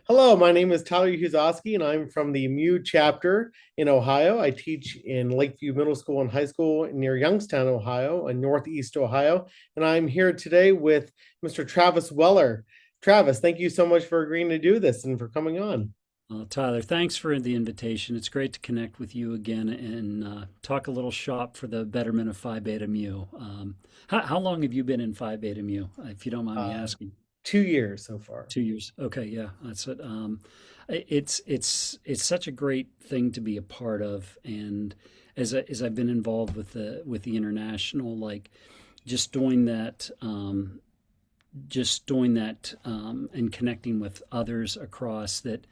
Hello, my name is Tyler Huzowski, and I'm from the MU chapter in Ohio. I teach in Lakeview Middle School and High School near Youngstown, Ohio, in Northeast Ohio. And I'm here today with Mr. Travis Weller. Travis, thank you so much for agreeing to do this and for coming on. Tyler, thanks for the invitation. It's great to connect with you again and talk a little shop for the betterment of Phi Beta Mu. How long have you been in Phi Beta Mu, if you don't mind me Uh, asking? 2 years so far. 2 years. Okay, yeah, that's it. It's such a great thing to be a part of, and as I've been involved with the international, like just doing that, and connecting with others across that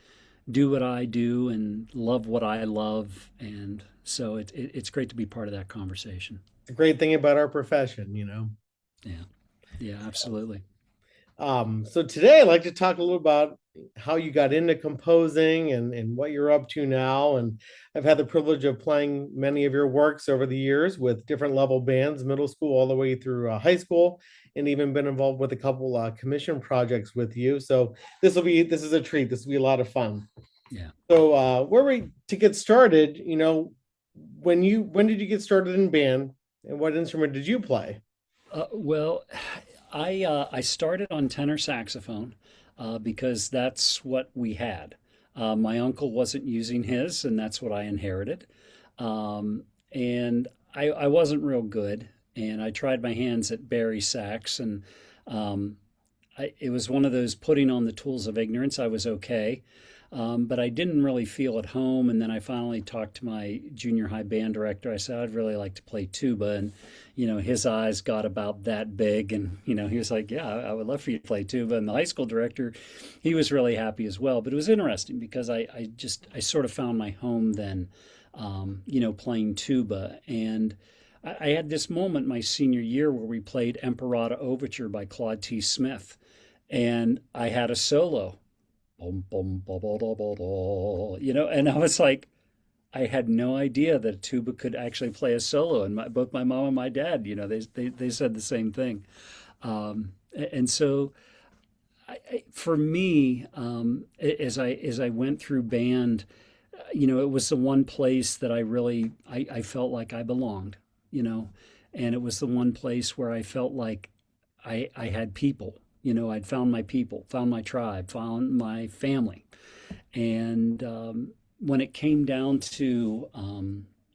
do what I do and love what I love. And so it's great to be part of that conversation. The great thing about our profession. Yeah. Yeah, absolutely. So today I'd like to talk a little about how you got into composing and what you're up to now. And I've had the privilege of playing many of your works over the years with different level bands, middle school all the way through high school, and even been involved with a couple commission projects with you. So this is a treat. This will be a lot of fun. Yeah. So where we to get started, when did you get started in band and what instrument did you play? Well, I started on tenor saxophone because that's what we had. My uncle wasn't using his, and that's what I inherited. And I wasn't real good, and I tried my hands at Barry sax, and um, it was one of those putting on the tools of ignorance. I was okay. But I didn't really feel at home. And then I finally talked to my junior high band director. I said, I'd really like to play tuba. And, his eyes got about that big. And, he was like, yeah, I would love for you to play tuba. And the high school director, he was really happy as well. But it was interesting because I sort of found my home then, playing tuba. And I had this moment my senior year where we played Emperata Overture by Claude T. Smith. And I had a solo bum, bum, ba, ba, da, ba, da, and I was like, I had no idea that a tuba could actually play a solo. And both my mom and my dad, they said the same thing. And so for me, as I went through band, it was the one place that I felt like I belonged, you know, and it was the one place where I felt like I had people. I'd found my people, found my tribe, found my family. And when it came down to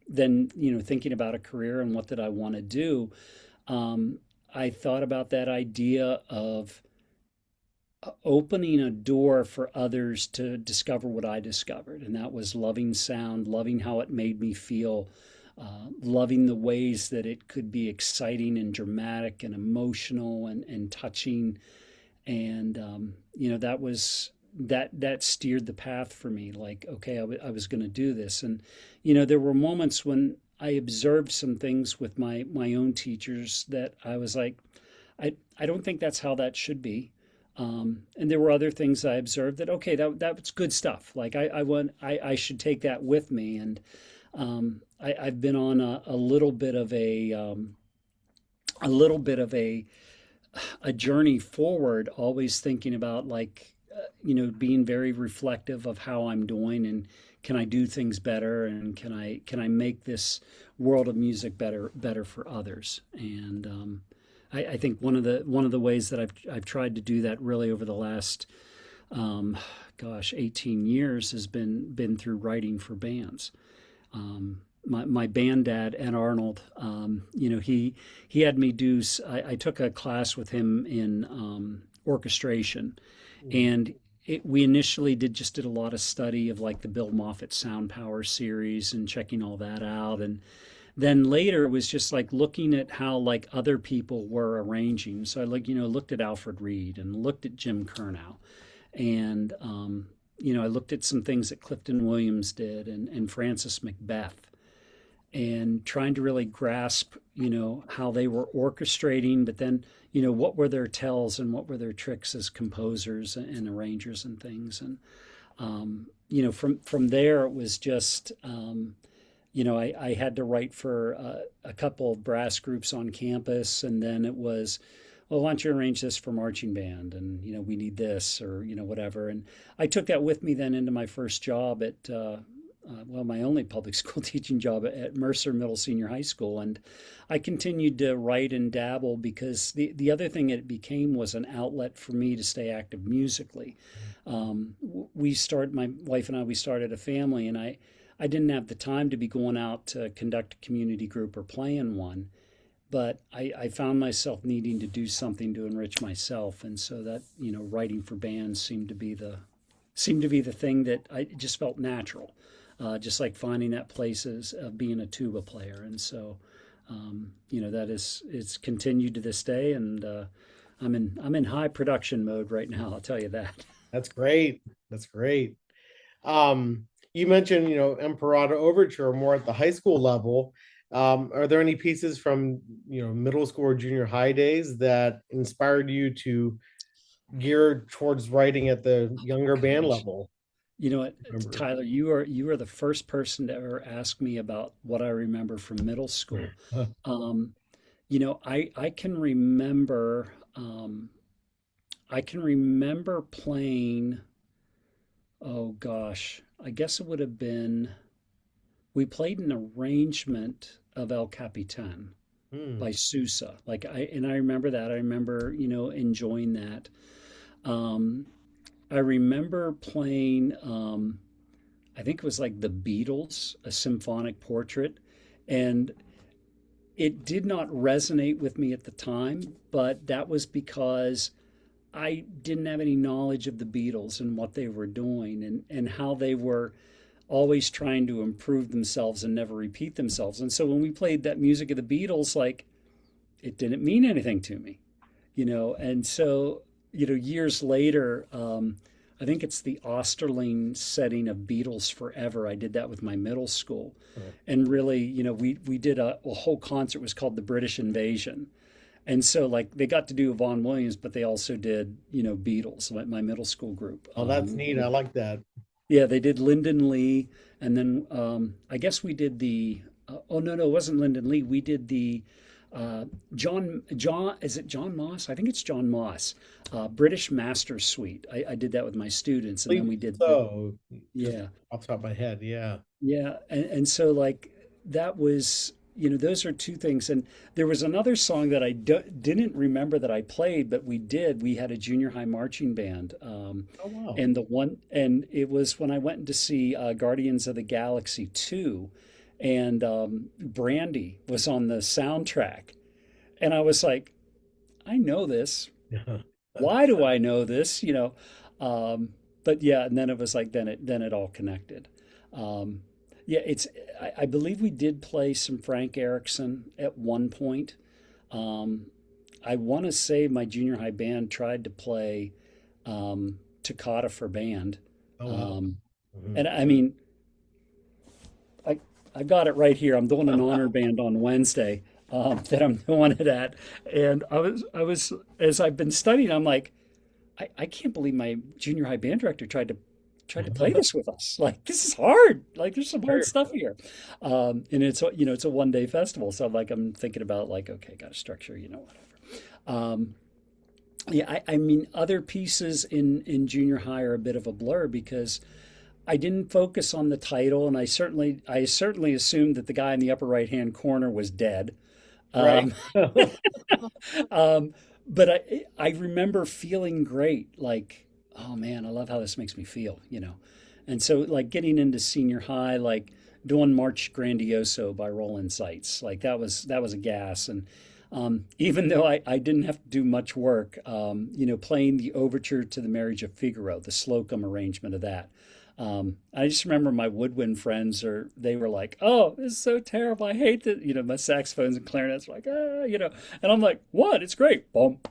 then, thinking about a career and what did I want to do, I thought about that idea of opening a door for others to discover what I discovered. And that was loving sound, loving how it made me feel, loving the ways that it could be exciting and dramatic and emotional and touching. And, that was that steered the path for me. Like, okay, I was going to do this. And, there were moments when I observed some things with my own teachers that I was like, I don't think that's how that should be. And there were other things I observed that okay, that's good stuff. Like I should take that with me. And I've been on a little bit of a journey forward, always thinking about like being very reflective of how I'm doing and can I do things better and can I make this world of music better for others. And I think one of the ways that I've tried to do that really over the last um, 18 years has been through writing for bands. My band dad, Ed Arnold, he had me do. I took a class with him in orchestration, and we initially did a lot of study of like the Bill Moffett Sound Power series and checking all that out, and then later it was just like looking at how like other people were arranging. So I looked at Alfred Reed and looked at Jim Kernow, and I looked at some things that Clifton Williams did and Francis Macbeth and trying to really grasp, how they were orchestrating, but then, what were their tells and what were their tricks as composers and arrangers and things. And, from there, it was just, I had to write for a couple of brass groups on campus. And then it was well, why don't you arrange this for marching band? And, we need this or, whatever. And I took that with me then into my first job at, well, my only public school teaching job at Mercer Middle Senior High School. And I continued to write and dabble because the other thing it became was an outlet for me to stay active musically. My wife and I, we started a family, and I didn't have the time to be going out to conduct a community group or play in one, but I found myself needing to do something to enrich myself, and so that writing for bands seemed to be the thing that I just felt natural, just like finding that place of being a tuba player, and so that is it's continued to this day, and I'm in high production mode right now. I'll tell you that. That's great. That's great. You mentioned, Emperata Overture more at the high school level. Are there any pieces from, middle school or junior high days that inspired you to gear towards writing at the younger band Gosh. level? You know what, Remember? Tyler, you are the first person to ever ask me about what I remember from middle school. Um, I can remember playing, oh gosh, I guess it would have been, we played an arrangement of El Capitan Hmm. by Sousa. And I remember that. I remember, enjoying that. Um, I remember playing, I think it was like the Beatles, a symphonic portrait. And it did not resonate with me at the time, but that was because I didn't have any knowledge of the Beatles and what they were doing and how they were always trying to improve themselves and never repeat themselves. And so when we played that music of the Beatles, like it didn't mean anything to me, and so, years later, I think it's the Osterling setting of Beatles Forever. I did that with my middle school. And really, we did a whole concert. It was called The British Invasion. And so, like, they got to do Vaughan Williams, but they also did, Beatles, my middle school group. Oh, that's neat. I like that. Yeah, they did Lyndon Lee. And then I guess we did oh, no, no, it wasn't Lyndon Lee. We did the is it John Moss? I think it's John Moss, British Masters Suite. I did that with my students. And then Believe we did so, just yeah. off the top of my head, yeah. Yeah, and so like that was, those are two things. And there was another song that didn't remember that I played, but we did. We had a junior high marching band, Oh, wow. and it was when I went to see Guardians of the Galaxy 2, and Brandy was on the soundtrack, and I was like, I know this. Yeah. Why do I know this? Um, but yeah, and then it was like then it all connected. Um, yeah, I believe we did play some Frank Erickson at one point. Um, I want to say my junior high band tried to play Toccata for band. Oh, wow. Um, Mhm. and I mean, I I got it right here. I'm doing an honor band on Wednesday that I'm doing it at, and I was as I've been studying, I'm like, I can't believe my junior high band director tried to play this with us. Like this is hard. Like there's some hard Sure. stuff here, and it's a 1 day festival, so I'm thinking about like okay, got a structure, whatever. Um, yeah, I mean other pieces in junior high are a bit of a blur because I didn't focus on the title, and I certainly assumed that the guy in the upper right hand corner was dead. Right. Um, um, but I remember feeling great, like, oh man, I love how this makes me feel. And so like getting into senior high, like doing March Grandioso by Roland Seitz, like that was a gas. And even though I didn't have to do much work, playing the overture to the Marriage of Figaro, the Slocum arrangement of that. I just remember my woodwind friends, or they were like, "Oh, this is so terrible. I hate that." My saxophones and clarinets were like, and I'm like, "What? It's great." Bump,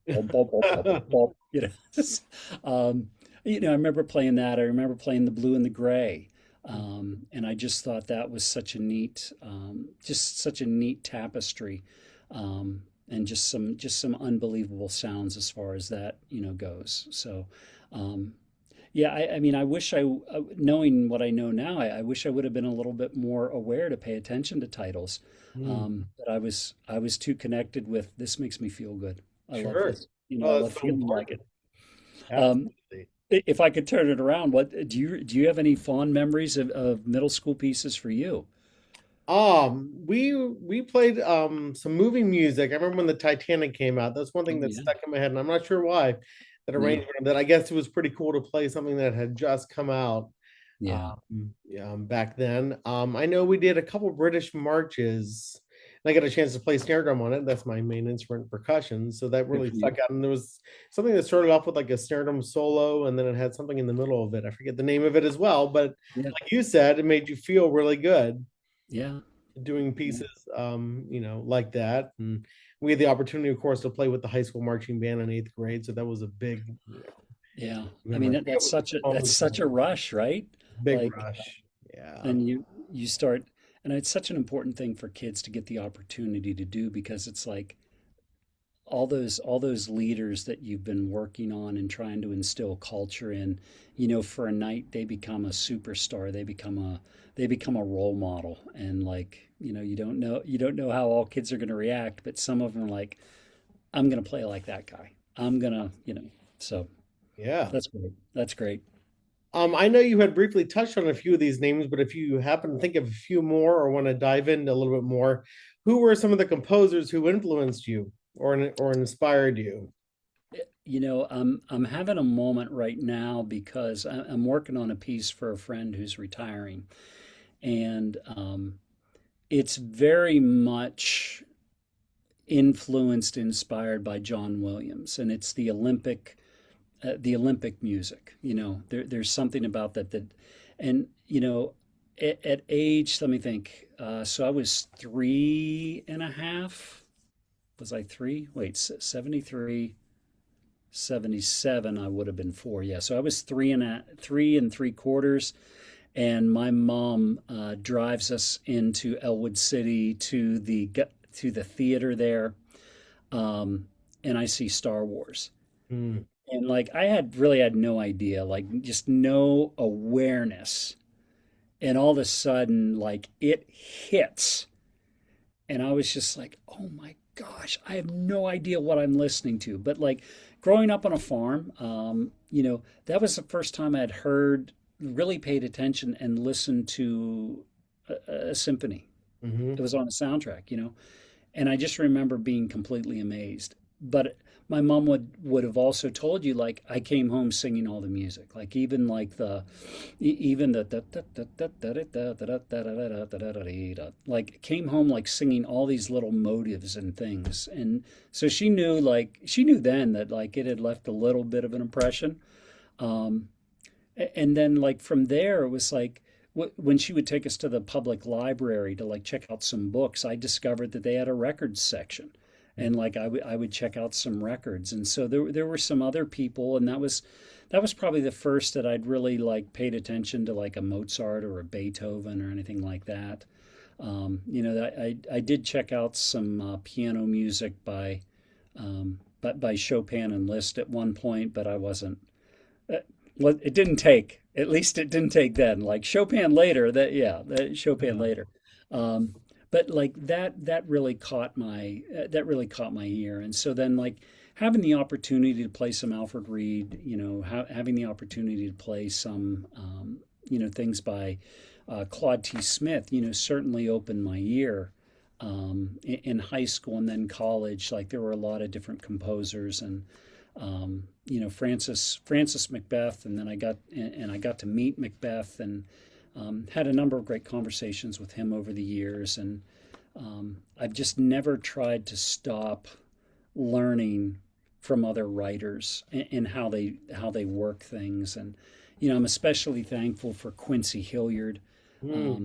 bump, bump, bump, bump, bump, bump. um, I remember playing that. I remember playing the blue and the gray, and I just thought that was just such a neat tapestry, and just some unbelievable sounds as far as that goes. So. Um, yeah, I mean, I wish knowing what I know now, I wish I would have been a little bit more aware to pay attention to titles. Hmm. But I was too connected with this makes me feel good. I love Sure. this, I Oh, love that's so feeling like important. it. Um, Absolutely. if I could turn it around, what do you have any fond memories of middle school pieces for you? We played some movie music. I remember when the Titanic came out. That's one thing Oh that yeah, stuck in my head, and I'm not sure why that yeah, arrangement. That I guess it was pretty cool to play something that had just come out yeah, back then. I know we did a couple British marches, and I got a chance to play snare drum on it. That's my main instrument, percussion. So that good really for you. stuck out. And there was something that started off with like a snare drum solo, and then it had something in the middle of it. I forget the name of it as well, but Yeah, like you said, it made you feel really good yeah, doing yeah, pieces like that. And we had the opportunity, of course, to play with the high school marching band in eighth grade. So that was a big yeah. I mean, memory. I think it that's was such a almost rush, right? big Like, rush. Yeah. and you start, and it's such an important thing for kids to get the opportunity to do because it's like all those leaders that you've been working on and trying to instill culture in, for a night they become a superstar, they become a role model, and like, you don't know how all kids are going to react, but some of them are like, I'm going to play like that guy. I'm going to, so Yeah. that's great. That's great. I know you had briefly touched on a few of these names, but if you happen to think of a few more or want to dive in a little bit more, who were some of the composers who influenced you or inspired you? I'm having a moment right now because I'm working on a piece for a friend who's retiring, and it's very much influenced, inspired by John Williams, and it's the Olympic music. There's something about that, and at age, let me think. So I was three and a half. Was I three? Wait, 73, 77. I would have been four. Yeah. So I was three and three quarters, and my mom drives us into Elwood City to the theater there, and I see Star Wars. Hmm. And like I had really had no idea, like just no awareness. And all of a sudden, like it hits. And I was just like, oh my gosh, I have no idea what I'm listening to. But like growing up on a farm, that was the first time I'd heard, really paid attention and listened to a symphony. It Hmm. was on a soundtrack, and I just remember being completely amazed. But my mom would have also told you, like, I came home singing all the music, like even like even the like came home like singing all these little motives and things. And so she knew then that like it had left a little bit of an impression. Um, and then like from there it was like when she would take us to the public library to like check out some books, I discovered that they had a records section, and like I would check out some records. And so there were some other people, and that was probably the first that I'd really like paid attention to, like a Mozart or a Beethoven or anything like that. I did check out some piano music by Chopin and Liszt at one point, but I wasn't uh, well, it didn't take. At least it didn't take then. Like Chopin later, that Chopin Yeah. later. Um, but like that really caught my ear. And so then like having the opportunity to play some Alfred Reed, having the opportunity to play some things by Claude T. Smith, certainly opened my ear. In high school and then college, like there were a lot of different composers, and Francis Macbeth, and then I got to meet Macbeth, and had a number of great conversations with him over the years. And I've just never tried to stop learning from other writers and how they work things. And I'm especially thankful for Quincy Hilliard. Hmm.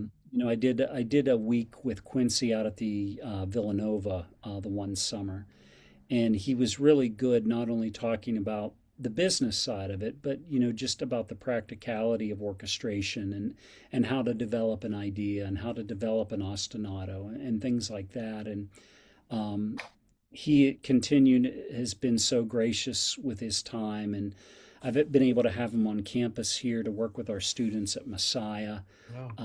I did a week with Quincy out at the Villanova the one summer, and he was really good, not only talking about the business side of it, but just about the practicality of orchestration, and how to develop an idea and how to develop an ostinato and things like that. And um, he continued has been so gracious with his time, and I've been able to have him on campus here to work with our students at Messiah. Wow.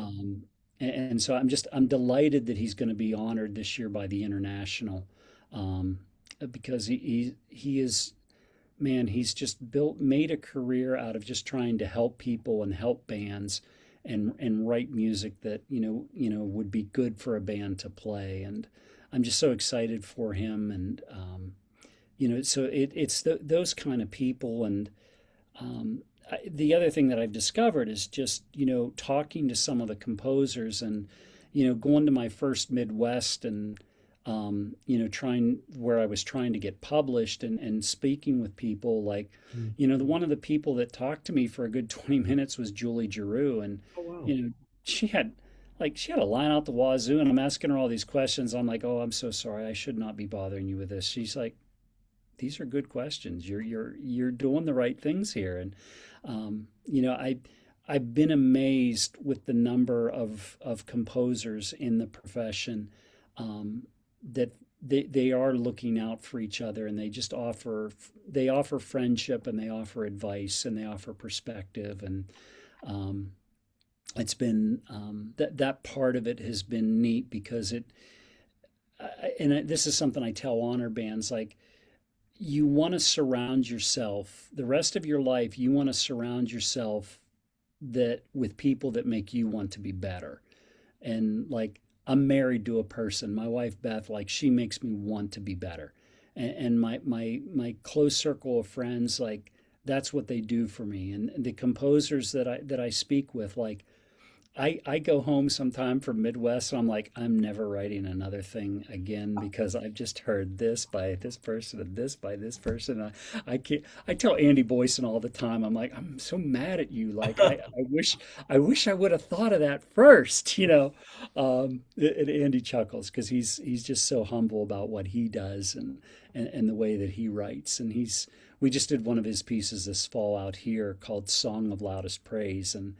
So I'm delighted that he's going to be honored this year by the International. because he is, man, he's just made a career out of just trying to help people and help bands and write music that would be good for a band to play. And I'm just so excited for him. And so it's those kind of people. And the other thing that I've discovered is just talking to some of the composers and going to my first Midwest and trying where I was trying to get published and speaking with people like, Mm. the one of the people that talked to me for a good 20 minutes was Julie Giroux. And, Oh, wow. you know, she had she had a line out the wazoo and I'm asking her all these questions. I'm like, oh, I'm so sorry. I should not be bothering you with this. She's like, these are good questions. You're doing the right things here. And, I've been amazed with the number of composers in the profession that they are looking out for each other and they offer friendship and they offer advice and they offer perspective and um, it's been that part of it has been neat because this is something I tell honor bands like you want to surround yourself the rest of your life you want to surround yourself that with people that make you want to be better and like I'm married to a person, my wife Beth, like she makes me want to be better. And my close circle of friends, like that's what they do for me. And the composers that I speak with, like I go home sometime from Midwest and I'm like, I'm never writing another thing again because I've just heard this by this person and this by this person. I can't, I tell Andy Boyson all the time, I'm like, I'm so mad at you. Like, I wish I would have thought of that first, you know? And Andy chuckles because he's just so humble about what he does and the way that he writes. And we just did one of his pieces this fall out here called Song of Loudest Praise. And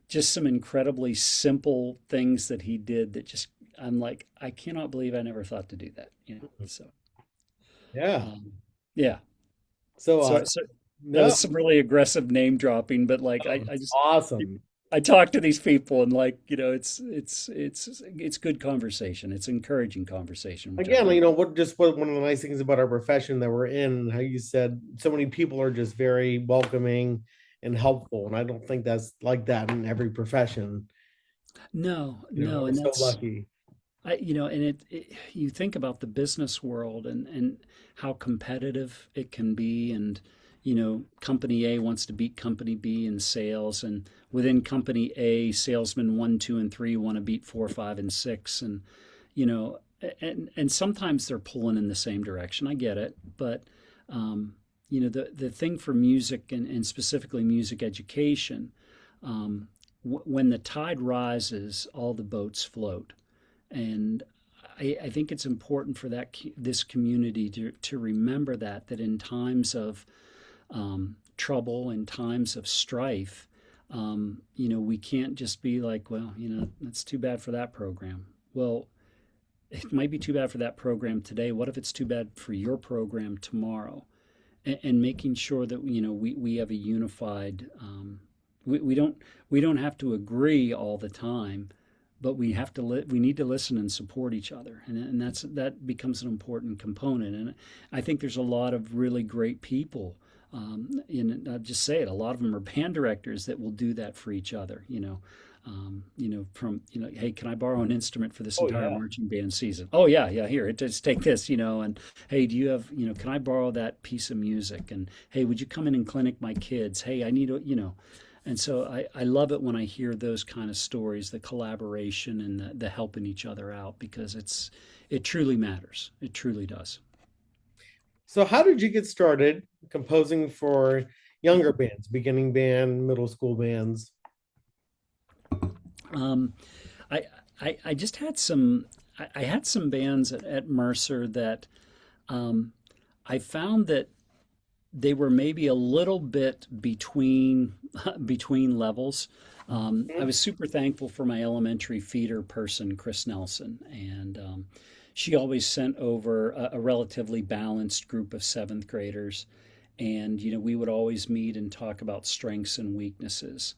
just some incredibly simple things that he did that just I'm like I cannot believe I never thought to do that so Yeah. um, yeah So, so that no, was some really aggressive name dropping but like I just awesome. I talk to these people and like it's good conversation, it's encouraging conversation, which I Again, find. what one of the nice things about our profession that we're in, how you said so many people are just very welcoming and helpful. And I don't think that's like that in every profession. No, We're and so that's lucky. and you think about the business world and how competitive it can be, and company A wants to beat company B in sales, and within company A, salesmen one, two, and three want to beat four, five, and six, and you know, and sometimes they're pulling in the same direction. I get it, but the thing for music and specifically music education, when the tide rises, all the boats float. And I think it's important for this community to remember that in times of trouble, in times of strife, we can't just be like, well, that's too bad for that program. Well, it might be too bad for that program today. What if it's too bad for your program tomorrow? And making sure that we have a unified. We don't have to agree all the time, but we need to listen and support each other, and that becomes an important component. And I think there's a lot of really great people. I'll just say it. A lot of them are band directors that will do that for each other. From hey, can I borrow an instrument for this Oh entire yeah. marching band season? Oh yeah, yeah. Here, just take this. And hey, do you have can I borrow that piece of music? And hey, would you come in and clinic my kids? Hey, I need a. And so I love it when I hear those kind of stories, the collaboration and the helping each other out, because it truly matters. It truly does. So how did you get started composing for younger bands, beginning band, middle school bands? Um, I, I just had I had some bands at Mercer that um, I found that they were maybe a little bit between between levels. I was super thankful for my elementary feeder person, Chris Nelson, and she always sent over a relatively balanced group of seventh graders, and we would always meet and talk about strengths and weaknesses.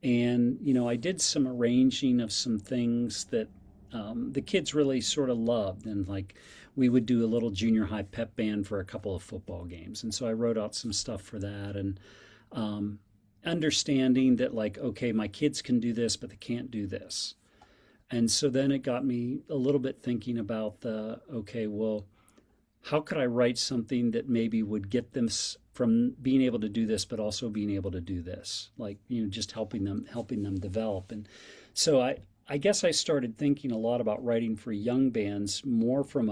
And I did some arranging of some things that the kids really sort of loved. And like we would do a little junior high pep band for a couple of football games. And so I wrote out some stuff for that. And um, understanding that, like, okay, my kids can do this, but they can't do this. And so then it got me a little bit thinking about okay, well, how could I write something that maybe would get them from being able to do this, but also being able to do this, like, just helping them develop. And so I guess I started thinking a lot about writing for young bands more from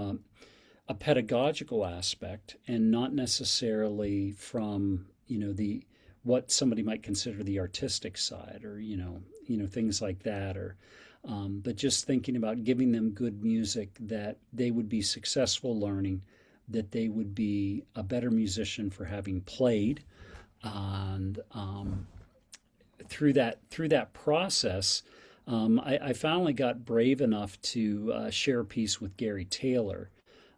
a pedagogical aspect and not necessarily from, the what somebody might consider the artistic side, or things like that, or but just thinking about giving them good music that they would be successful learning, that they would be a better musician for having played, and through that process, I finally got brave enough to share a piece with Gary Taylor,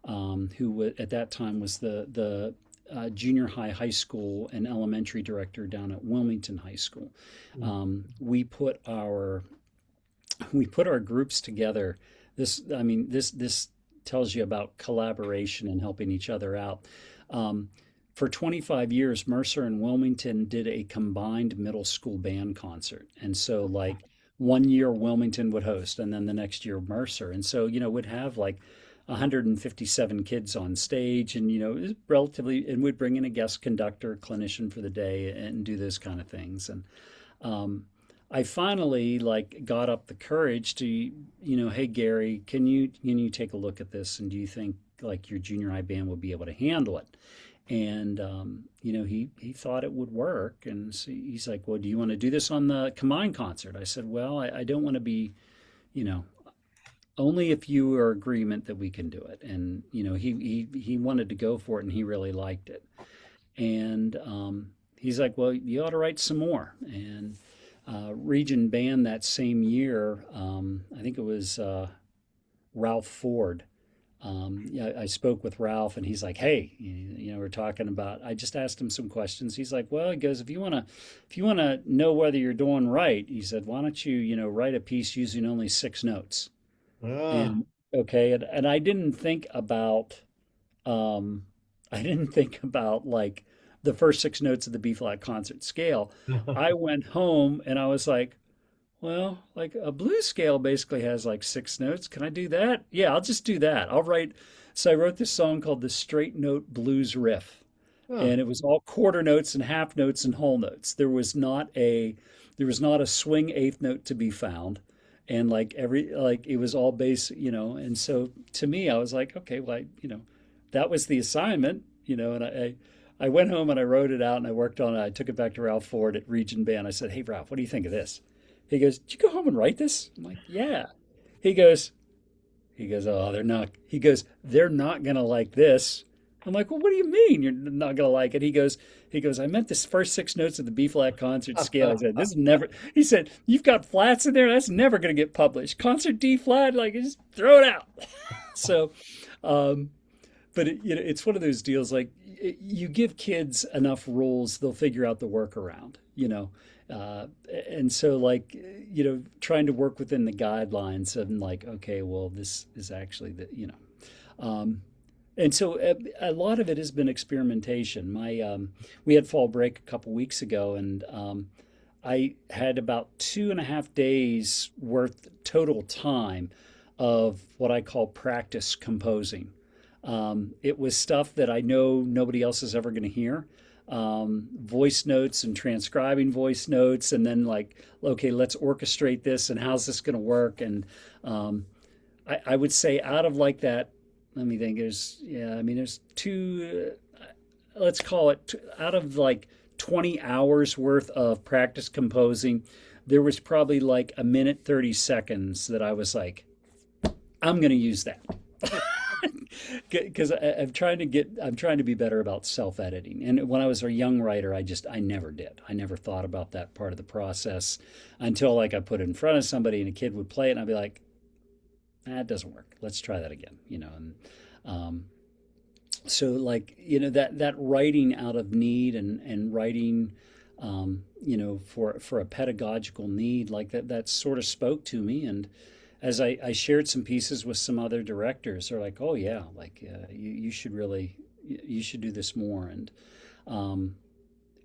who at that time was the junior high school, and elementary director down at Wilmington High School. We put our groups together. This tells you about collaboration and helping each other out. Um, for 25 years, Mercer and Wilmington did a combined middle school band concert. And so, like, one year Wilmington would host, and then the next year Mercer. And so, we'd have like 157 kids on stage, and, it was relatively, and we'd bring in a guest conductor, clinician for the day, and do those kind of things. And um, I finally like got up the courage to, hey Gary, can you take a look at this, and do you think like your junior high band would be able to handle it? And he thought it would work, and so he's like, well, do you want to do this on the combined concert? I said, well, I don't want to be, you know, only if you are agreement that we can do it. And he wanted to go for it, and he really liked it. And he's like, well, you ought to write some more. And Region Band that same year, I think it was Ralph Ford. Yeah, I spoke with Ralph, and he's like, "Hey, we're talking about." I just asked him some questions. He's like, "Well," he goes, "if you wanna know whether you're doing right," he said, "why don't you, write a piece using only 6 notes?" Ah. And okay, and um, I didn't think about like the first 6 notes of the B flat concert scale. I went home and I was like, well, like a blues scale basically has like 6 notes. Can I do that? Yeah, I'll just do that. I'll write. So I wrote this song called the Straight Note Blues Riff, Huh. and it was all quarter notes and half notes and whole notes. There was not a swing eighth note to be found, and like it was all bass, And so to me, I was like, okay, well, that was the assignment, and I went home and I wrote it out and I worked on it. I took it back to Ralph Ford at Region Band. I said, hey, Ralph, what do you think of this? He goes, did you go home and write this? I'm like, yeah. He goes, oh, they're not. He goes, they're not gonna like this. I'm like, well, what do you mean you're not gonna like it? I meant this first 6 notes of the B flat concert scale. I said, this is never. He said, you've got flats in there. That's never gonna get published. Concert D flat, like just throw it out. So, um, but it's one of those deals. Like you give kids enough rules, they'll figure out the workaround. Uh, and so, like, trying to work within the guidelines of like, okay, well, this is actually um, and so a lot of it has been experimentation. We had fall break a couple weeks ago, and I had about 2.5 days worth total time of what I call practice composing. It was stuff that I know nobody else is ever going to hear. Voice notes and transcribing voice notes, and then like, okay, let's orchestrate this, and how's this going to work? And I would say out of like that, let me think. There's two. Let's call it out of like 20 hours worth of practice composing. There was probably like a minute 30 seconds that I was like, I'm going to use that. Because I'm trying to be better about self-editing. And when I was a young writer, I never did. I never thought about that part of the process until like I put it in front of somebody and a kid would play it, and I'd be like, it doesn't work. Let's try that again. And um, so like, that writing out of need, and writing, for a pedagogical need, like that sort of spoke to me. And as I shared some pieces with some other directors, they're like, "Oh yeah, like you should really you should do this more." And um,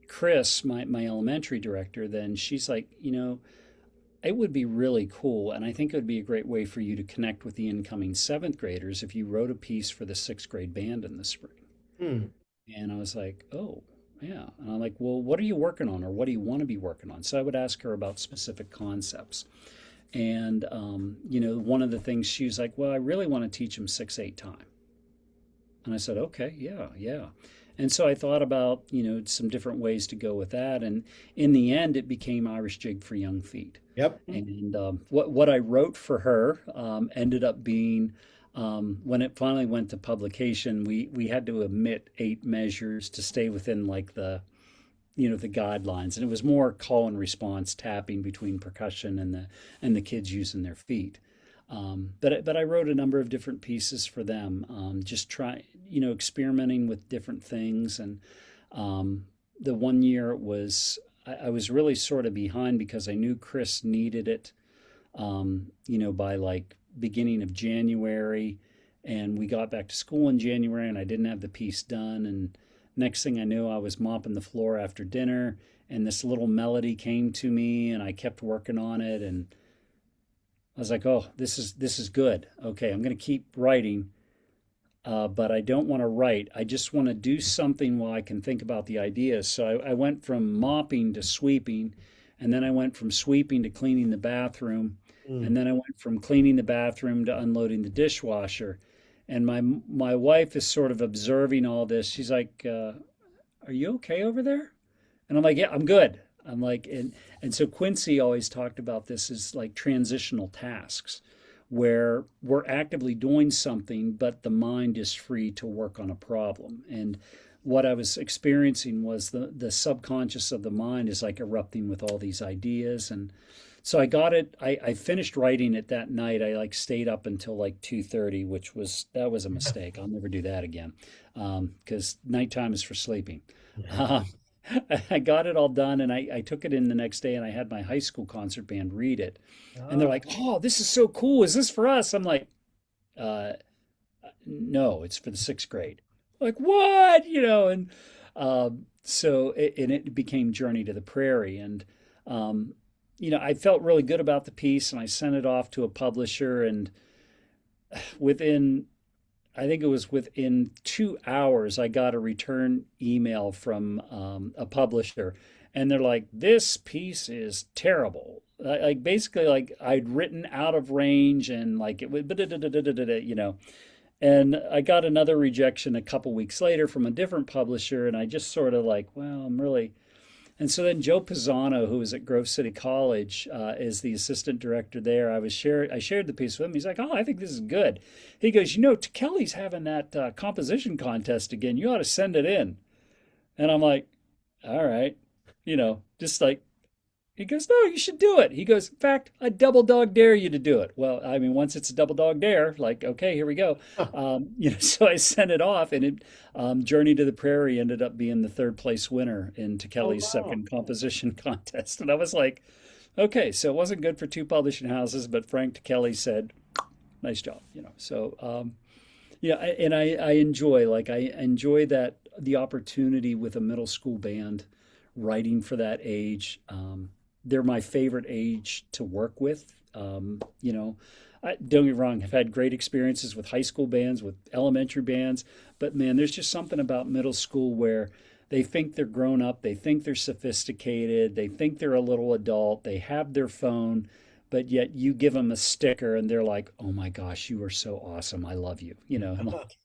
Chris, my elementary director, then she's like, it would be really cool, and I think it would be a great way for you to connect with the incoming seventh graders if you wrote a piece for the sixth grade band in the spring. Hmm. And I was like, oh, yeah. And I'm like, well, what are you working on, or what do you want to be working on? So I would ask her about specific concepts. And, one of the things she was like, well, I really want to teach them 6/8 time. And I said, okay, yeah, yeah. And so I thought about, some different ways to go with that. And in the end, it became Irish Jig for Young Feet. Yep. And what I wrote for her ended up being, when it finally went to publication, we had to omit 8 measures to stay within like the guidelines, and it was more call and response tapping between percussion and the kids using their feet. But I wrote a number of different pieces for them, just experimenting with different things. And the one year it was I was really sort of behind because I knew Chris needed it, by like beginning of January, and we got back to school in January, and I didn't have the piece done. And next thing I knew, I was mopping the floor after dinner, and this little melody came to me, and I kept working on it, and I was like, "Oh, this is good. Okay, I'm going to keep writing, but I don't want to write. I just want to do something while I can think about the ideas." So I went from mopping to sweeping, and then I went from sweeping to cleaning the bathroom, Hmm. and then I went from cleaning the bathroom to unloading the dishwasher. And my wife is sort of observing all this. She's like, "Are you okay over there?" And I'm like, "Yeah, I'm good." I'm like, and so Quincy always talked about this as like transitional tasks, where we're actively doing something, but the mind is free to work on a problem. And what I was experiencing was the subconscious of the mind is like erupting with all these ideas. And so I got it. I finished writing it that night. I like stayed up until like 2:30, which that was a mistake. I'll never do that again, because nighttime is for sleeping. Um, I got it all done, and I took it in the next day, and I had my high school concert band read it, and they're Ah. like, "Oh, this is so cool! Is this for us?" I'm like, uh, "No, it's for the sixth grade." Like what? And it became Journey to the Prairie, and I felt really good about the piece, and I sent it off to a publisher, and within I think it was within 2 hours, I got a return email from a publisher, and they're like, "This piece is terrible." Like basically, like I'd written out of range, and like it would, And I got another rejection a couple weeks later from a different publisher, and I just sort of like, well, I'm really and so then Joe Pisano, who was at Grove City College, is the assistant director there. I shared the piece with him. He's like, "Oh, I think this is good." He goes, Kelly's having that composition contest again. You ought to send it in." And I'm like, "All right," just like he goes, "No, you should do it." He goes, "In fact, I double dog dare you to do it." Well, I mean, once it's a double dog dare, like, okay, here we go. So I sent it off, and Journey to the Prairie ended up being the third place winner in Oh, Kelly's wow. second composition contest. And I was like, okay, so it wasn't good for two publishing houses, but Frank Kelly said, nice job, So, I enjoy that the opportunity with a middle school band, writing for that age. They're my favorite age to work with. Don't get me wrong, I've had great experiences with high school bands, with elementary bands, but man, there's just something about middle school where they think they're grown up, they think they're sophisticated, they think they're a little adult, they have their phone, but yet you give them a sticker and they're like, "Oh my gosh, you are so awesome. I love you." And like,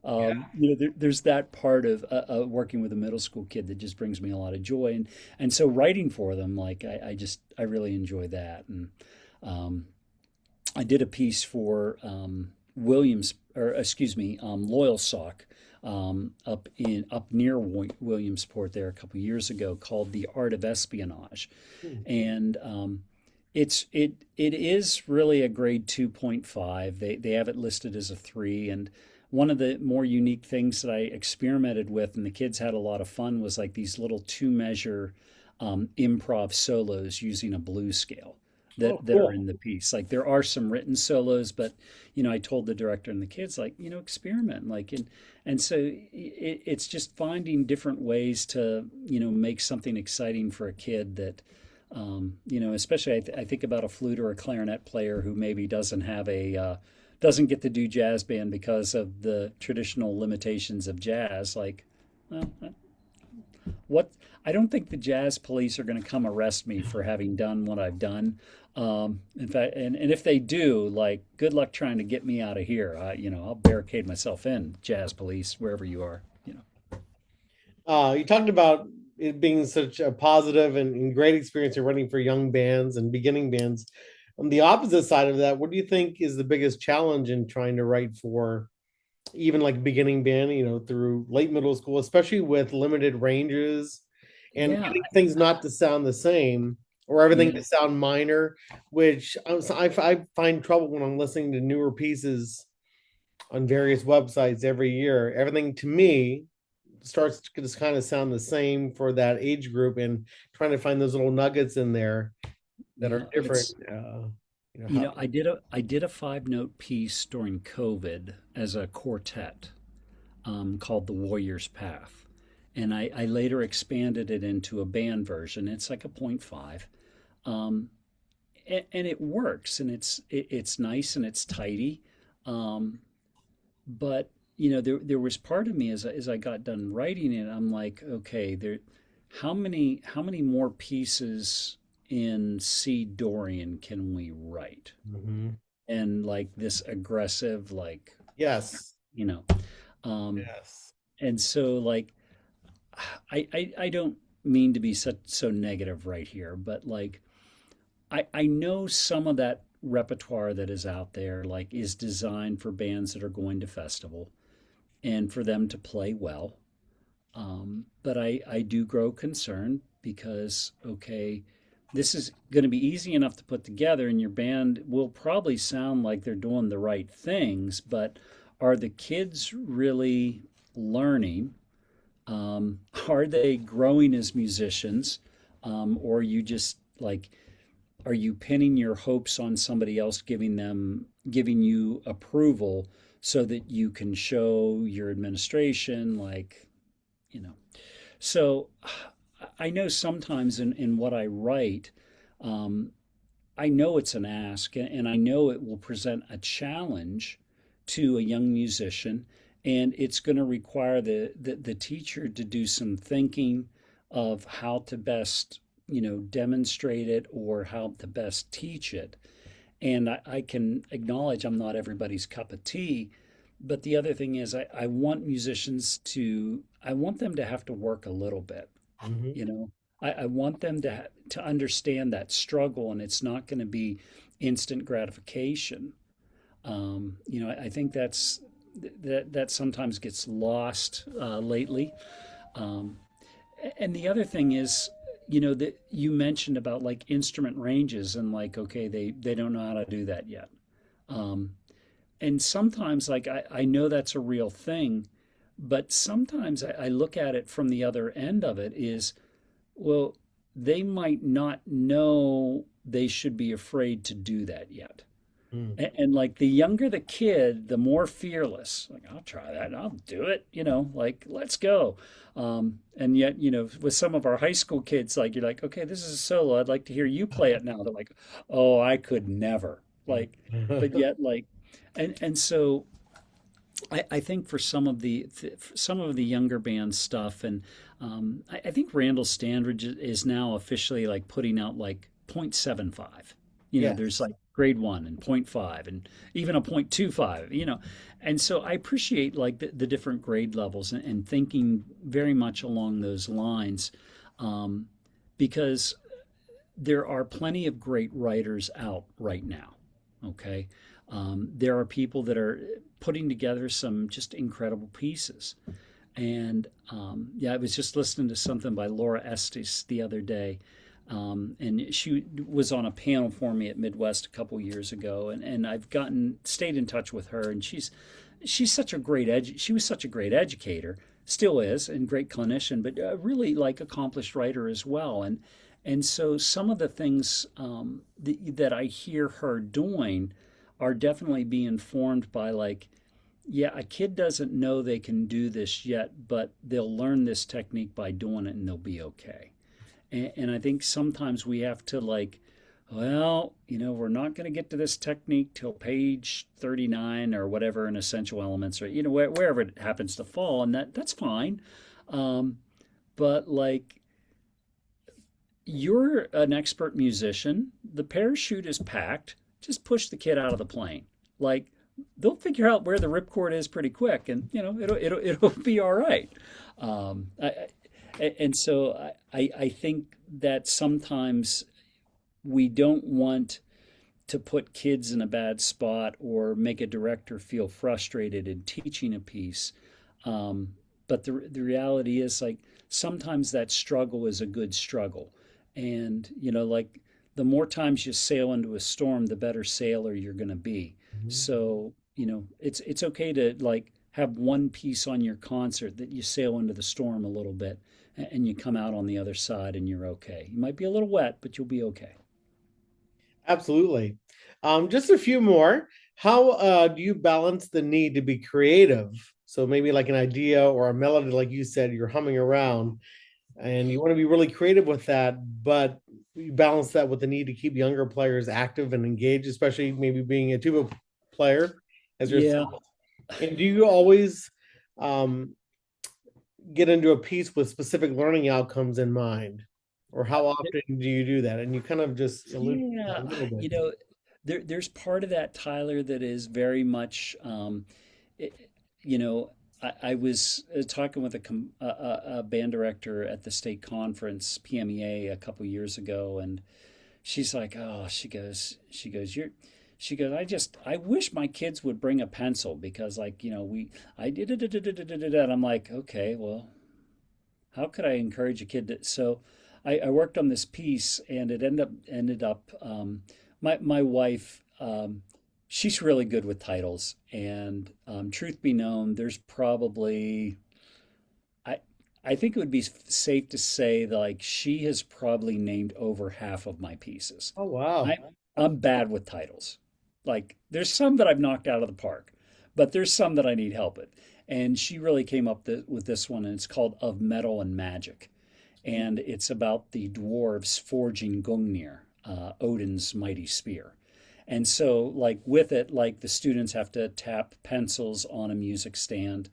Yeah. there's that part of working with a middle school kid that just brings me a lot of joy, and so writing for them, like I really enjoy that. And um, I did a piece for Williams, or excuse me, Loyalsock, up near Williamsport there a couple years ago, called "The Art of Espionage," Hmm. and it is really a grade 2.5. They have it listed as a 3. And one of the more unique things that I experimented with, and the kids had a lot of fun, was like these little 2 measure improv solos using a blues scale. Oh, that are cool. in the piece. Like there are some written solos, but I told the director and the kids like, experiment like and so it's just finding different ways to, make something exciting for a kid that especially I think about a flute or a clarinet player who maybe doesn't get to do jazz band because of the traditional limitations of jazz. Like, well, what I don't think the jazz police are going to come arrest me for having done what I've done. In fact, and if they do, like, good luck trying to get me out of here. I'll barricade myself in, jazz police, wherever you are. You talked about it being such a positive and great experience you're running for young bands and beginning bands. On the opposite side of that, what do you think is the biggest challenge in trying to write for even like beginning band, through late middle school, especially with limited ranges and Yeah, getting things not to sound the same or everything yeah, to sound minor, which I find trouble when I'm listening to newer pieces on various websites every year. Everything to me starts to just kind of sound the same for that age group, and trying to find those little nuggets in there that are yeah. different. How. I did a 5 note piece during COVID as a quartet, called The Warrior's Path. And I later expanded it into a band version. It's like a point 0.5. Um, and it works and it's nice and it's tidy. Um, but there was part of me as I got done writing it, I'm like, okay, how many more pieces in C Dorian can we write? Mhm. And like this aggressive, like, Yes. you know, um, Yes. and so like I don't mean to be so negative right here, but like I know some of that repertoire that is out there like is designed for bands that are going to festival and for them to play well. But I do grow concerned because, okay, this is going to be easy enough to put together, and your band will probably sound like they're doing the right things, but are the kids really learning? Are they growing as musicians? Or are you just like, are you pinning your hopes on somebody else giving you approval so that you can show your administration, like, you know? So I know sometimes in what I write, um, I know it's an ask and I know it will present a challenge to a young musician. And it's going to require the teacher to do some thinking of how to best, demonstrate it or how to best teach it. And I can acknowledge I'm not everybody's cup of tea. But the other thing is, I want them to have to work a little bit, Mhm. you know. I want them to understand that struggle, and it's not going to be instant gratification. I think that sometimes gets lost lately. Um, and the other thing is, that you mentioned about like instrument ranges and like, okay, they don't know how to do that yet. Um, and sometimes like I know that's a real thing, but sometimes I look at it from the other end of it is, well, they might not know they should be afraid to do that yet. Mm. And like the younger the kid, the more fearless. Like, I'll try that. I'll do it. Like, let's go. And yet, with some of our high school kids, like, you're like, okay, this is a solo. I'd like to hear you play it now. They're like, oh, I could never. Like, but yet, like, and so I think for some of the younger band stuff, and I think Randall Standridge is now officially like putting out like 0.75. There's Yes. like grade one and point 0.5 and even a 0.25. And so I appreciate like the different grade levels and thinking very much along those lines, um, because there are plenty of great writers out right now. Okay. There are people that are putting together some just incredible pieces. And yeah, I was just listening to something by Laura Estes the other day. And she was on a panel for me at Midwest a couple years ago. And I've stayed in touch with her. And she's such a she was such a great educator, still is, and great clinician, but really like accomplished writer as well. And so some of the things that I hear her doing are definitely being formed by like, yeah, a kid doesn't know they can do this yet, but they'll learn this technique by doing it and they'll be okay. And I think sometimes we have to like, well, we're not going to get to this technique till page 39 or whatever in essential elements or, wherever it happens to fall. And that's fine. Um, but like, you're an expert musician. The parachute is packed. Just push the kid out of the plane. Like, they'll figure out where the ripcord is pretty quick, and it'll be all right. And so I think that sometimes we don't want to put kids in a bad spot or make a director feel frustrated in teaching a piece. But the reality is like sometimes that struggle is a good struggle. And, like the more times you sail into a storm, the better sailor you're going to be. Mhm. So, it's okay to like have one piece on your concert that you sail into the storm a little bit and you come out on the other side and you're okay. You might be a little wet, but you'll be okay. Absolutely. Just a few more. How do you balance the need to be creative? So maybe like an idea or a melody, like you said, you're humming around and you want to be really creative with that, but you balance that with the need to keep younger players active and engaged, especially maybe being a tuba player as Yeah. yourself. And do you always um, get into a piece with specific learning outcomes in mind? Or how often do you do that? And you kind of just alluded to that Yeah, a little bit. there's part of that, Tyler, that is very much, it, you know, I was talking with a band director at the state conference, PMEA, a couple years ago, and she's like, oh, I wish my kids would bring a pencil because, like, I did it, and I'm like, okay, well, how could I encourage a kid to? So I worked on this piece, and it ended up my wife. She's really good with titles, and truth be known, there's probably I I think it would be safe to say that like she has probably named over half of my pieces. Oh, wow. I I'm bad with titles. Like there's some that I've knocked out of the park, but there's some that I need help with. And she really came up with this one, and it's called Of Metal and Magic. And it's about the dwarves forging Gungnir, Odin's mighty spear. And so, like with it, like the students have to tap pencils on a music stand,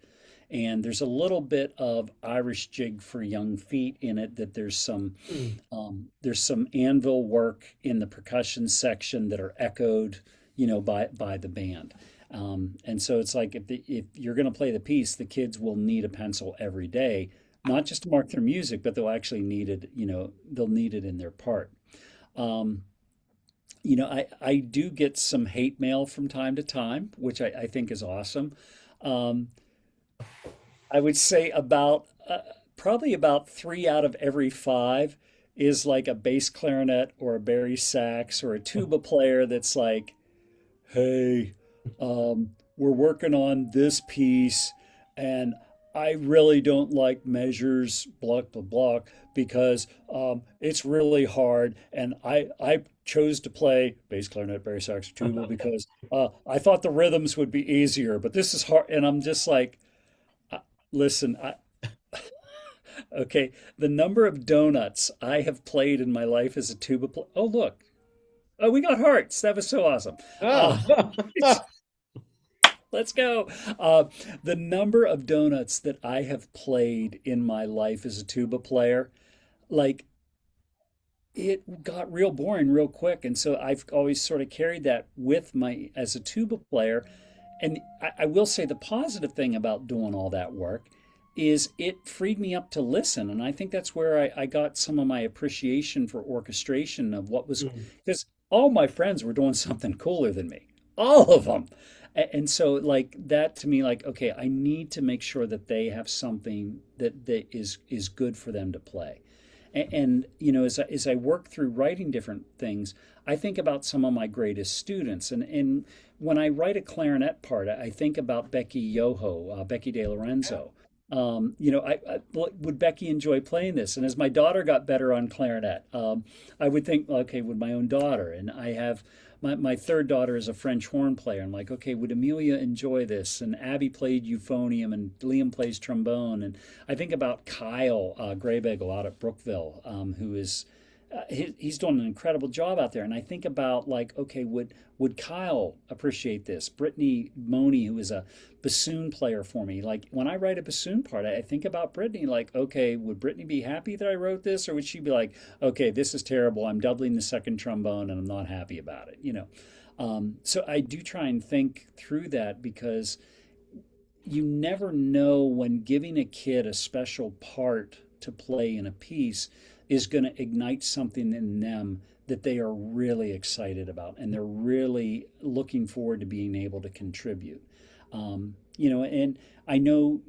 and there's a little bit of Irish jig for young feet in it. That Hmm. there's some anvil work in the percussion section that are echoed, by the band. And so it's like if you're going to play the piece, the kids will need a pencil every day, not just to mark their music, but they'll actually need it. They'll need it in their part. Um, I do get some hate mail from time to time, which I think is awesome. Um, I would say probably about three out of every five is like a bass clarinet or a bari sax or a tuba player that's like, hey, we're working on this piece, and I really don't like measures, block, blah, blah, because it's really hard. And I chose to play bass clarinet, bari sax, tuba because I thought the rhythms would be easier, but this is hard. And I'm just like, uh, listen, okay, the number of donuts I have played in my life as a tuba player. Oh, look. Oh, we got hearts. That was so awesome. Uh, Oh. let's go. Uh, the number of donuts that I have played in my life as a tuba player, like it got real boring real quick. And so I've always sort of carried that with my as a tuba player. And I will say the positive thing about doing all that work is it freed me up to listen. And I think that's where I got some of my appreciation for orchestration of what was, Hmm. because all my friends were doing something cooler than me, all of them. And so, like that to me, like, okay, I need to make sure that they have something that is good for them to play. And as I work through writing different things, I think about some of my greatest students. And when I write a clarinet part, I think about Becky Yoho, Becky De Lorenzo. Would Becky enjoy playing this? And as my daughter got better on clarinet, I would think, okay, would my own daughter? And I have my third daughter is a French horn player. I'm like, okay, would Amelia enjoy this? And Abby played euphonium, and Liam plays trombone. And I think about Kyle Graybagel out at Brookville, who is he's doing an incredible job out there. And I think about like, okay, would Kyle appreciate this? Brittany Money, who is a bassoon player for me, like when I write a bassoon part, I think about Brittany, like, okay, would Brittany be happy that I wrote this, or would she be like, okay, this is terrible. I'm doubling the second trombone, and I'm not happy about it. So I do try and think through that because you never know when giving a kid a special part to play in a piece is going to ignite something in them that they are really excited about and they're really looking forward to being able to contribute. And I know,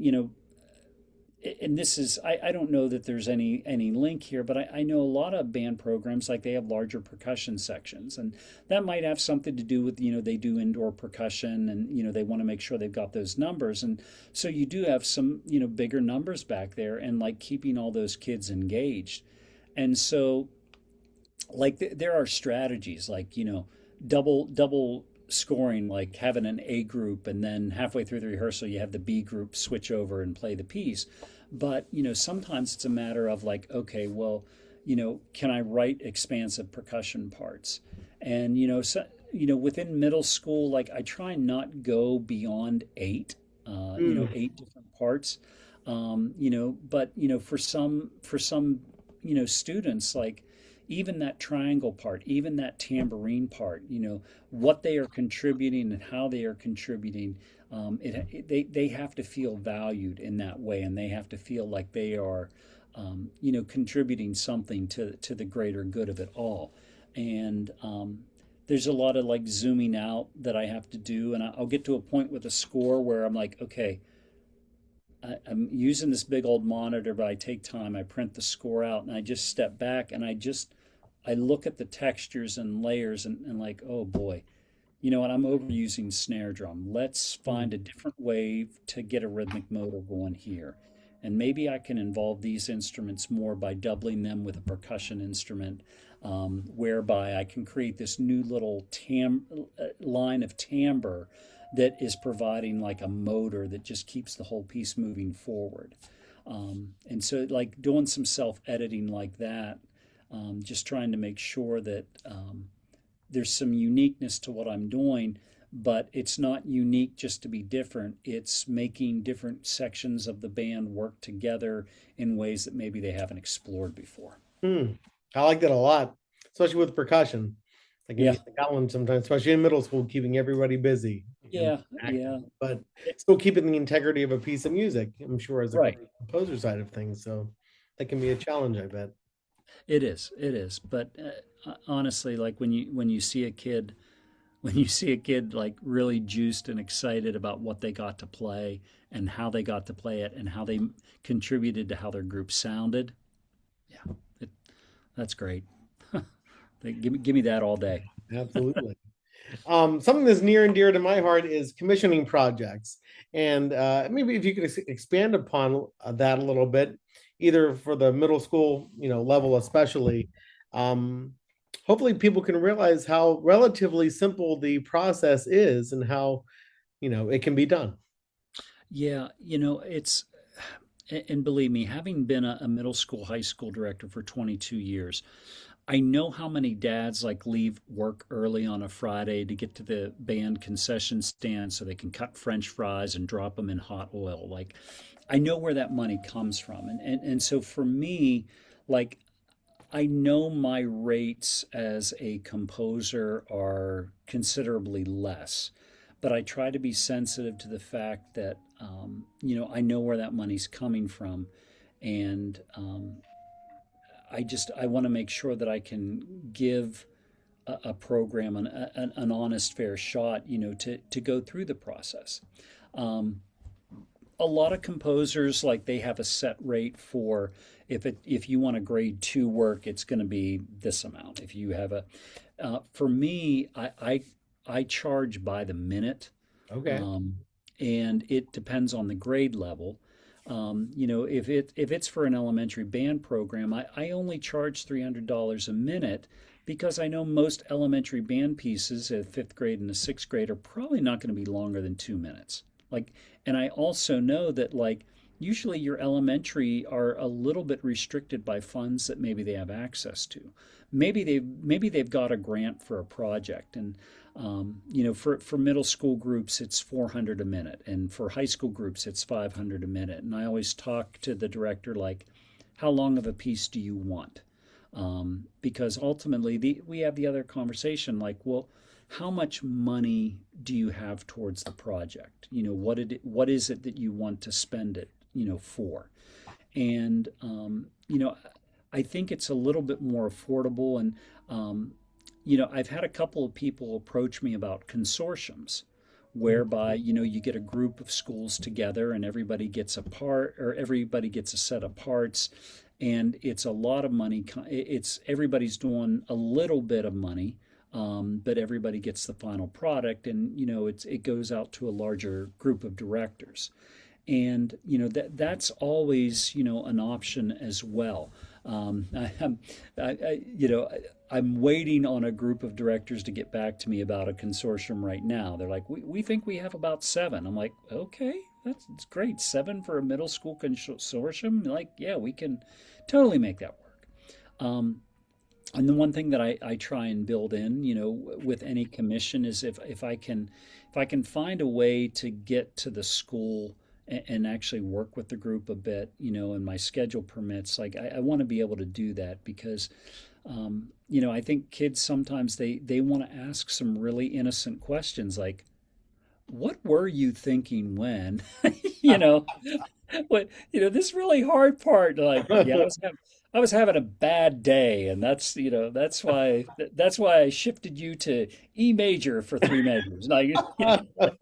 and this is I don't know that there's any link here, but I know a lot of band programs like they have larger percussion sections, and that might have something to do with they do indoor percussion, and they want to make sure they've got those numbers, and so you do have some bigger numbers back there, and like keeping all those kids engaged, and so like there are strategies like double scoring, like having an A group and then halfway through the rehearsal you have the B group switch over and play the piece. But sometimes it's a matter of like, okay, well, can I write expansive percussion parts? And within middle school, like I try not go beyond eight, Mm. eight different parts. But for some students, like even that triangle part, even that tambourine part, what they are contributing and how they are contributing, they have to feel valued in that way, and they have to feel like they are, contributing something to the greater good of it all. And there's a lot of like zooming out that I have to do, and I'll get to a point with a score where I'm like, okay, I'm using this big old monitor, but I take time. I print the score out and I just step back and I look at the textures and layers and like, oh boy, and I'm overusing snare drum. Let's Mm. find a different way to get a rhythmic motor going here. And maybe I can involve these instruments more by doubling them with a percussion instrument, whereby I can create this new little line of timbre that is providing like a motor that just keeps the whole piece moving forward. And so, like doing some self editing like that, just trying to make sure that there's some uniqueness to what I'm doing, but it's not unique just to be different. It's making different sections of the band work together in ways that maybe they haven't explored before. Mm. I like that a lot, especially with percussion. I can Yeah, be got one sometimes, especially in middle school, keeping everybody busy and yeah, active, yeah. but still keeping the integrity of a piece of music, I'm sure, as a Right. composer side of things. So that can be a challenge, I bet. It is. It is. But honestly, like when you see a kid when you see a kid like really juiced and excited about what they got to play and how they got to play it and how they contributed to how their group sounded, yeah, it, that's great. Give me that all day. Absolutely. Something that's near and dear to my heart is commissioning projects. And maybe if you could expand upon that a little bit, either for the middle school, level especially. Um, Hopefully people can realize how relatively simple the process is and how, it can be done. Yeah, and believe me, having been a middle school, high school director for 22 years, I know how many dads like leave work early on a Friday to get to the band concession stand so they can cut French fries and drop them in hot oil. Like, I know where that money comes from. And so for me, like, I know my rates as a composer are considerably less, but I try to be sensitive to the fact that, I know where that money's coming from. And I want to make sure that I can give a program an honest, fair shot, to go through the process. Um, a lot of composers like they have a set rate for if you want a grade two work, it's going to be this amount. If you have a for me, I charge by the minute, Okay. um, and it depends on the grade level. if it's for an elementary band program, I only charge $300 a minute because I know most elementary band pieces at fifth grade and the sixth grade are probably not going to be longer than 2 minutes. Like, and I also know that like usually your elementary are a little bit restricted by funds that maybe they have access to. Maybe they've got a grant for a project, and for middle school groups it's 400 a minute, and for high school groups it's 500 a minute. And I always talk to the director like, how long of a piece do you want? Because ultimately we have the other conversation like, well, how much money do you have towards the project? What is it that you want to spend it, for? And I think it's a little bit more affordable. And I've had a couple of people approach me about consortiums, whereby you get a group of schools together and everybody gets a part, or everybody gets a set of parts, and it's a lot of money. It's everybody's doing a little bit of money, but everybody gets the final product, and it goes out to a larger group of directors. And that's always an option as well. I'm waiting on a group of directors to get back to me about a consortium right now. They're like, we think we have about seven. I'm like, okay, that's great. Seven for a middle school consortium? Like, yeah, we can totally make that work. Um, and the one thing that I try and build in, with any commission is if I can find a way to get to the school and actually work with the group a bit, and my schedule permits, like I want to be able to do that because, I think kids sometimes they want to ask some really innocent questions like, what were you thinking when, you know, what, this really hard part, like, yeah, I was having a bad day, and that's why I shifted you to E major for 3 measures. Like, but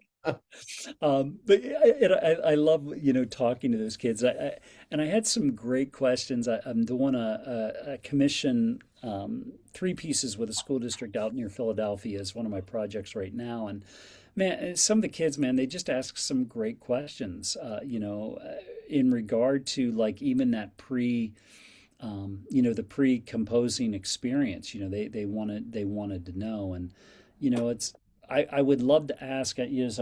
I love talking to those kids. And I had some great questions. I'm doing a commission, 3 pieces with a school district out near Philadelphia is one of my projects right now. And man, some of the kids, man, they just ask some great questions. In regard to like even that the pre-composing experience. They wanted to know. And it's I would love to ask, as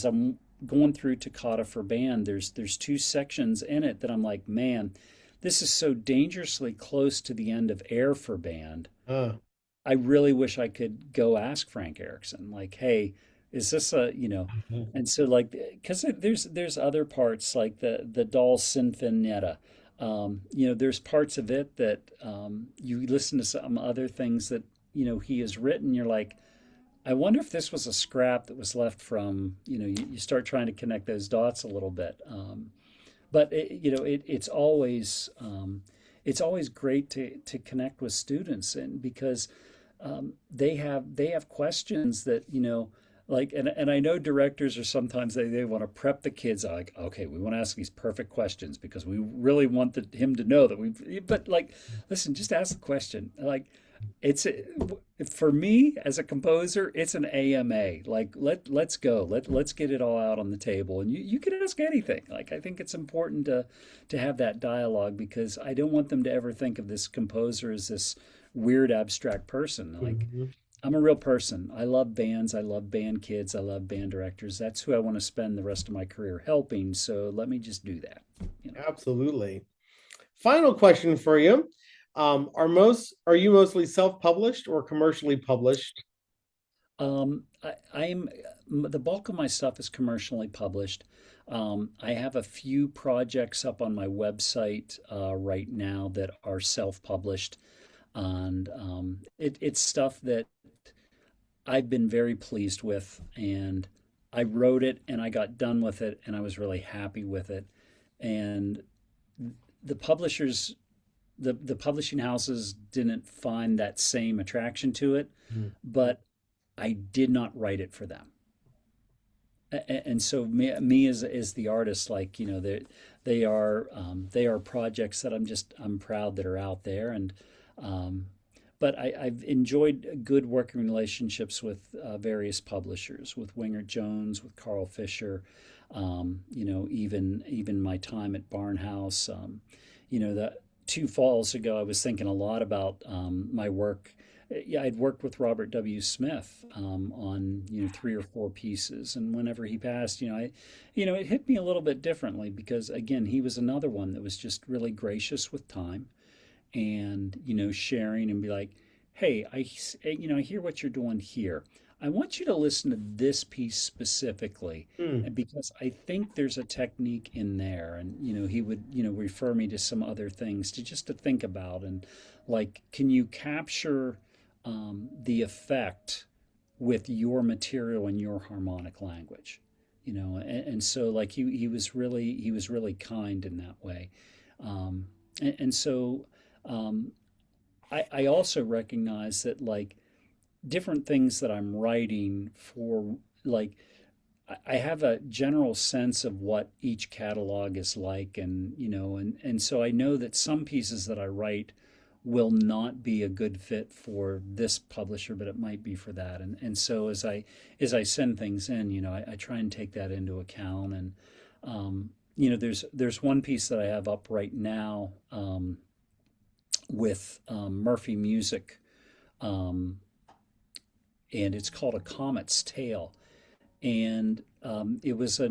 I'm going through Toccata for band. There's 2 sections in it that I'm like, man, this is so dangerously close to the end of Air for band. Uh, I really wish I could go ask Frank Erickson, like, hey, is this and so like, because there's other parts like the Doll Sinfonietta. There's parts of it that you listen to some other things that he has written. You're like, I wonder if this was a scrap that was left from, you start trying to connect those dots a little bit. But it's always great to connect with students, and because they have questions that like, and I know directors are sometimes they want to prep the kids like, okay, we want to ask these perfect questions because we really want him to know that but like, listen, just ask the question. Like, it's for me as a composer, it's an AMA. Like, let's go. Let's get it all out on the table. And you can ask anything. Like, I think it's important to have that dialogue because I don't want them to ever think of this composer as this weird abstract person. Like, mhm. I'm a real person. I love bands. I love band kids. I love band directors. That's who I want to spend the rest of my career helping. So let me just do that. You know. Absolutely. Final question for you. Are you mostly self-published or commercially published? I'm the bulk of my stuff is commercially published. I have a few projects up on my website right now that are self-published, and it's stuff that I've been very pleased with, and I wrote it and I got done with it, and I was really happy with it. And the publishers, the publishing houses didn't find that same attraction to it, Mhm. but I did not write it for them. And so me as the artist, like they are projects that I'm proud that are out there. And um, but I've enjoyed good working relationships with various publishers, with Winger Jones, with Carl Fisher. Even my time at Barnhouse. The 2 falls ago, I was thinking a lot about my work. Yeah, I'd worked with Robert W. Smith on 3 or 4 pieces, and whenever he passed, it hit me a little bit differently because again, he was another one that was just really gracious with time and sharing and be like, hey, I hear what you're doing here. I want you to listen to this piece specifically, Hmm. and because I think there's a technique in there. And he would refer me to some other things to think about. And like, can you capture the effect with your material and your harmonic language? And so like he was really kind in that way. And so um, I also recognize that like different things that I'm writing for, like I have a general sense of what each catalog is like, and so I know that some pieces that I write will not be a good fit for this publisher, but it might be for that. And so as I send things in, I try and take that into account. And there's one piece that I have up right now with Murphy Music, um, and it's called A Comet's Tail. And it was a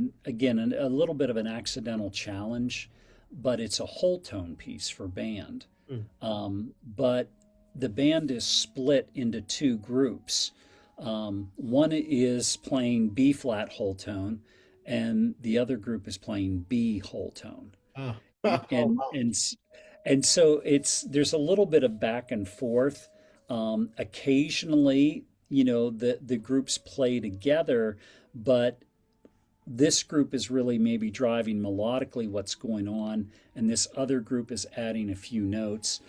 little bit of an accidental challenge, but it's a whole tone piece for band. Hmm. But the band is split into 2 groups. One is playing B flat whole tone, and the other group is playing B whole tone. Ah. and Oh, and wow. and, and so there's a little bit of back and forth. Occasionally, the groups play together, but this group is really maybe driving melodically what's going on, and this other group is adding a few notes.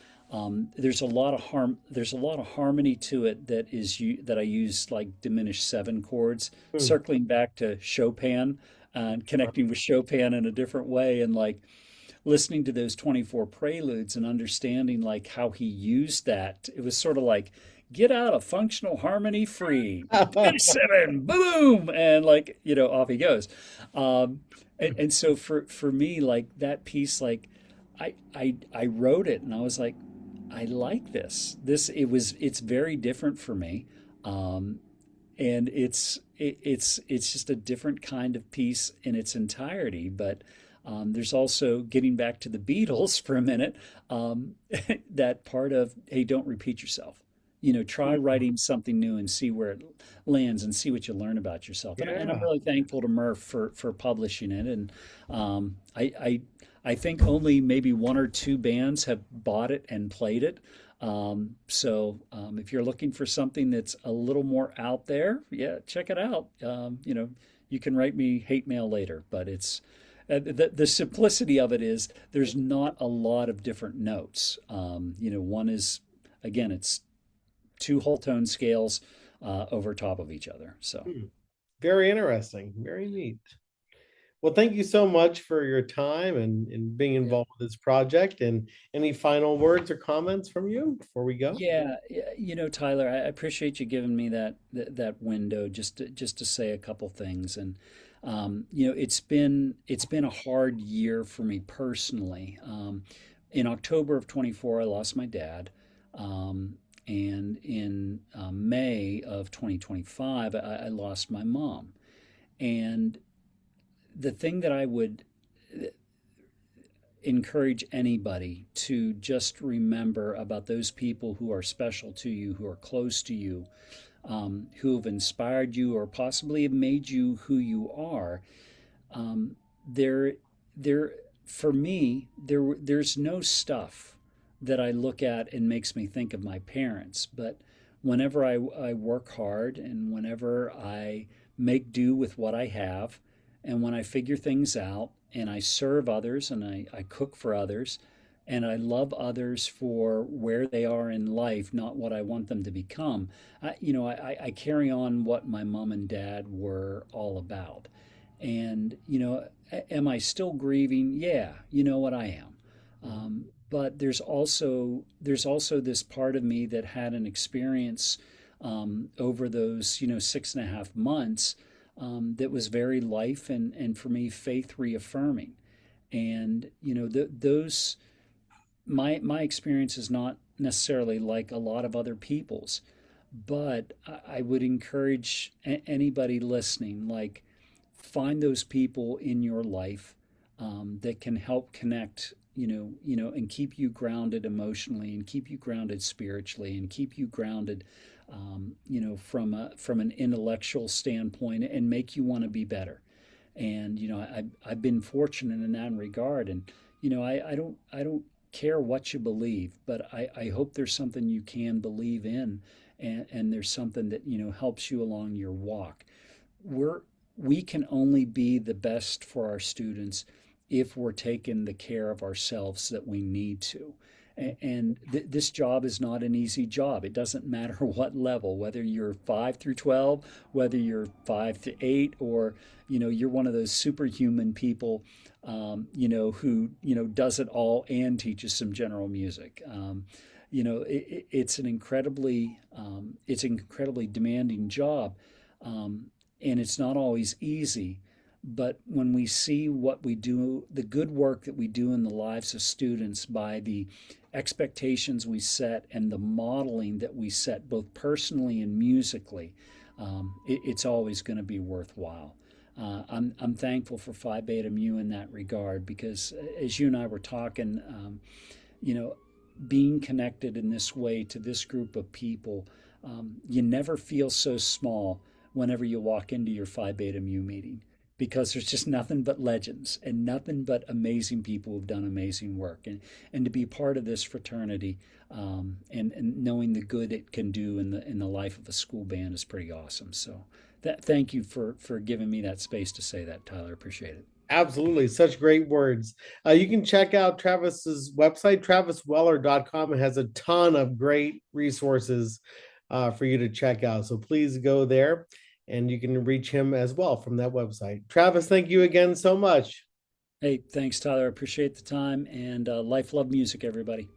There's a lot of harmony to it that I use like diminished 7 chords, Hmm. circling back to Chopin and connecting with Chopin in a different way, and like listening to those 24 preludes and understanding like how he used that. It was sort of like, get out of functional harmony free, diminished 7, boom, and like, off he goes. And so for me, like that piece, like I wrote it and I was like, I like this. It's very different for me. Um, and it's just a different kind of piece in its entirety. But there's also, getting back to the Beatles for a minute, that part of, hey, don't repeat yourself. Try writing something new and see where it lands and see what you learn about yourself. And I'm Yeah. really thankful to Murph for publishing it. And I think only maybe 1 or 2 bands have bought it and played it. So if you're looking for something that's a little more out there, yeah, check it out. You can write me hate mail later, but the simplicity of it is there's not a lot of different notes. One is, again, it's 2 whole tone scales over top of each other. So Hmm. Very interesting. Very neat. Well, thank you so much for your time and being yeah. involved with this project. And any final words or comments from you before we go? Yeah, Tyler, I appreciate you giving me that window just to say a couple things. And it's been a hard year for me personally. In October of 24, I lost my dad, and in May of 2025, I lost my mom. And the thing that I would encourage anybody to just remember about those people who are special to you, who are close to you, who have inspired you or possibly have made you who you are. Um, there, there, for me, there's no stuff that I look at and makes me think of my parents. But whenever I work hard and whenever I make do with what I have, and when I figure things out and I serve others and I cook for others and I love others for where they are in life, not what I want them to become, I carry on what my mom and dad were all about. And, am I still grieving? Yeah, you know what, I am. But there's also this part of me that had an experience over those 6.5 months that was very life and for me faith reaffirming. And those my experience is not necessarily like a lot of other people's, but I would encourage anybody listening, like, find those people in your life that can help connect, and keep you grounded emotionally, and keep you grounded spiritually, and keep you grounded, from an intellectual standpoint, and make you want to be better. And I've been fortunate in that regard. And I don't care what you believe, but I hope there's something you can believe in, and there's something that helps you along your walk. We're we can only be the best for our students if we're taking the care of ourselves that we need to. And this job is not an easy job. It doesn't matter what level, whether you're 5 through 12, whether you're 5 to 8, or you're one of those superhuman people, who does it all and teaches some general music. It's an incredibly demanding job, and it's not always easy. But when we see what we do, the good work that we do in the lives of students by the expectations we set and the modeling that we set, both personally and musically, it's always going to be worthwhile. I'm thankful for Phi Beta Mu in that regard, because as you and I were talking, you know, being connected in this way to this group of people, you never feel so small whenever you walk into your Phi Beta Mu meeting, because there's just nothing but legends and nothing but amazing people who've done amazing work. And to be part of this fraternity, and knowing the good it can do in the life of a school band is pretty awesome. So thank you for giving me that space to say that, Tyler. Appreciate it. Absolutely. Such great words. You can check out Travis's website, travisweller.com. It has a ton of great resources for you to check out. So please go there, and you can reach him as well from that website. Travis, thank you again so much. Hey, thanks, Tyler. I appreciate the time, and life, love music, everybody.